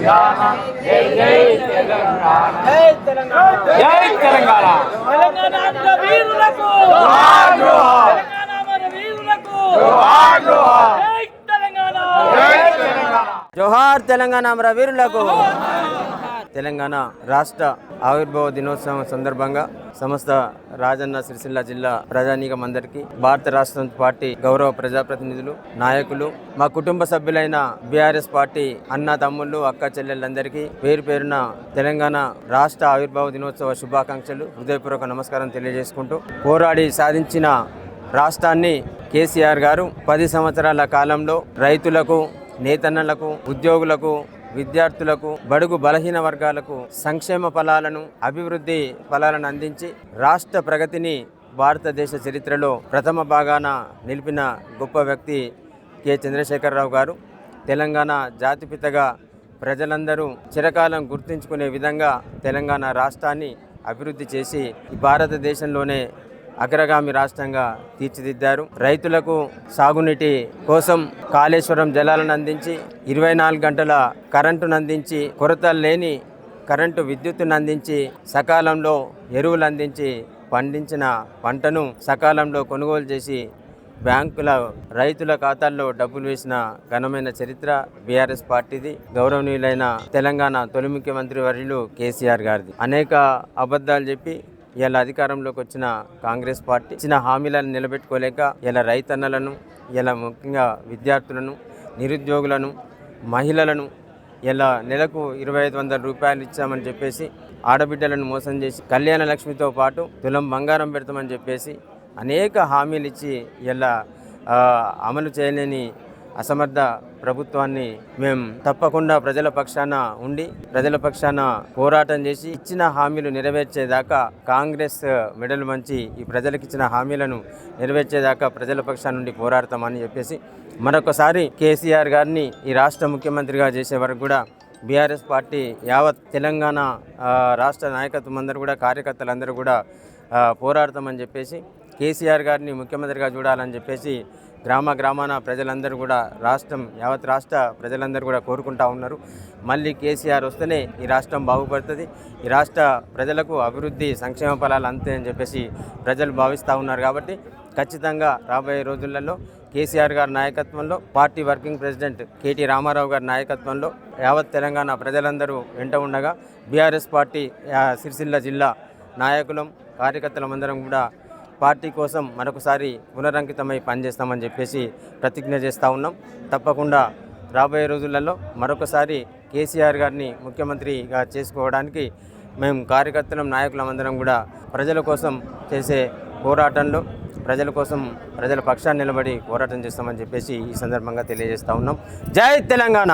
జై జై తెలంగాణ జై తెలంగాణ జై తెలంగాణ తెలంగాణ వీరులకు జోహార్ జోహార్ తెలంగాణ వీరులకు జోహార్ జోహార్ జై తెలంగాణ జై తెలంగాణ జోహార్ తెలంగాణ అమర వీరులకు. తెలంగాణ రాష్ట్ర ఆవిర్భావ దినోత్సవం సందర్భంగా సమస్త రాజన్న సిరిసిల్ల జిల్లా ప్రజానీకం అందరికీ, భారత రాష్ట్ర పార్టీ గౌరవ ప్రజాప్రతినిధులు, నాయకులు, మా కుటుంబ సభ్యులైన బీఆర్ఎస్ పార్టీ అన్న తమ్ముళ్ళు, అక్క చెల్లెళ్ళందరికీ పేరు పేరున తెలంగాణ రాష్ట్ర ఆవిర్భావ దినోత్సవ శుభాకాంక్షలు, హృదయపూర్వక నమస్కారం తెలియజేసుకుంటూ, పోరాడి సాధించిన రాష్ట్రాన్ని కేసీఆర్ గారు 10 సంవత్సరాల కాలంలో రైతులకు, నేతన్నలకు, ఉద్యోగులకు, విద్యార్థులకు, బడుగు బలహీన వర్గాలకు సంక్షేమ ఫలాలను, అభివృద్ధి ఫలాలను అందించి రాష్ట్ర ప్రగతిని భారతదేశ చరిత్రలో ప్రథమ భాగాన నిలిపిన గొప్ప వ్యక్తి కె చంద్రశేఖరరావు గారు. తెలంగాణ జాతిపితగా ప్రజలందరూ చిరకాలం గుర్తుంచుకునే విధంగా తెలంగాణ రాష్ట్రాన్ని అభివృద్ధి చేసి భారతదేశంలోనే అగ్రగామి రాష్ట్రంగా తీర్చిదిద్దారు. రైతులకు సాగునీటి కోసం కాళేశ్వరం జలాలను అందించి 24 గంటల కరెంటును అందించి, కొరత లేని కరెంటు విద్యుత్తును అందించి, సకాలంలో ఎరువులు అందించి, పండించిన పంటను సకాలంలో కొనుగోలు చేసి బ్యాంకుల రైతుల ఖాతాల్లో డబ్బులు వేసిన ఘనమైన చరిత్ర బీఆర్ఎస్ పార్టీది. గౌరవనీయులైన తెలంగాణ తొలి ముఖ్యమంత్రి వర్యులు కేసీఆర్ గారిది. అనేక అబద్ధాలు చెప్పి ఇలా అధికారంలోకి వచ్చిన కాంగ్రెస్ పార్టీ ఇచ్చిన హామీలను నిలబెట్టుకోలేక ఇలా రైతన్నలను, ఇలా ముఖ్యంగా విద్యార్థులను, నిరుద్యోగులను, మహిళలను ఇలా నెలకు 2500 రూపాయలు ఇచ్చామని చెప్పేసి ఆడబిడ్డలను మోసం చేసి, కళ్యాణ లక్ష్మితో పాటు తులం బంగారం పెడతామని చెప్పేసి అనేక హామీలు ఇచ్చి ఇలా అమలు చేయలేని అసమర్థ ప్రభుత్వాన్ని మేము తప్పకుండా ప్రజల పక్షాన ఉండి, ప్రజల పక్షాన పోరాటం చేసి ఇచ్చిన హామీలు నెరవేర్చేదాకా కాంగ్రెస్ మెడలు మంచి ఈ ప్రజలకు ఇచ్చిన హామీలను నెరవేర్చేదాకా ప్రజల పక్షాన నుండి పోరాడతామని చెప్పేసి మరొకసారి కేసీఆర్ గారిని ఈ రాష్ట్ర ముఖ్యమంత్రిగా చేసే వరకు కూడా బీఆర్ఎస్ పార్టీ యావత్ తెలంగాణ రాష్ట్ర నాయకత్వం అందరూ కూడా, కార్యకర్తలందరూ కూడా పోరాడతామని చెప్పేసి, కేసీఆర్ గారిని ముఖ్యమంత్రిగా చూడాలని చెప్పేసి గ్రామాన ప్రజలందరూ కూడా, యావత్ రాష్ట్ర ప్రజలందరూ కూడా కోరుకుంటా ఉన్నారు. మళ్ళీ కేసీఆర్ వస్తేనే ఈ రాష్ట్రం బాగుపడుతుంది, ఈ రాష్ట్ర ప్రజలకు అభివృద్ధి, సంక్షేమ ఫలాలు అంతే అని చెప్పేసి ప్రజలు భావిస్తూ ఉన్నారు. కాబట్టి ఖచ్చితంగా రాబోయే రోజులలో కేసీఆర్ గారి నాయకత్వంలో, party working president KT Rama Rao గారి నాయకత్వంలో యావత్ తెలంగాణ ప్రజలందరూ వెంట ఉండగా బీఆర్ఎస్ పార్టీ సిరిసిల్ల జిల్లా నాయకులం, కార్యకర్తలమందరం కూడా పార్టీ కోసం మరొకసారి పునరంకితమై పనిచేస్తామని చెప్పేసి ప్రతిజ్ఞ చేస్తూ ఉన్నాం. తప్పకుండా రాబోయే రోజులలో మరొకసారి కేసీఆర్ గారిని ముఖ్యమంత్రిగా చేసుకోవడానికి మేము కార్యకర్తలం, నాయకులమందరం కూడా ప్రజల కోసం చేసే పోరాటంలో ప్రజల కోసం, ప్రజల పక్షాన్ని నిలబడి పోరాటం చేస్తామని చెప్పేసి ఈ సందర్భంగా తెలియజేస్తూ ఉన్నాం. జై తెలంగాణ.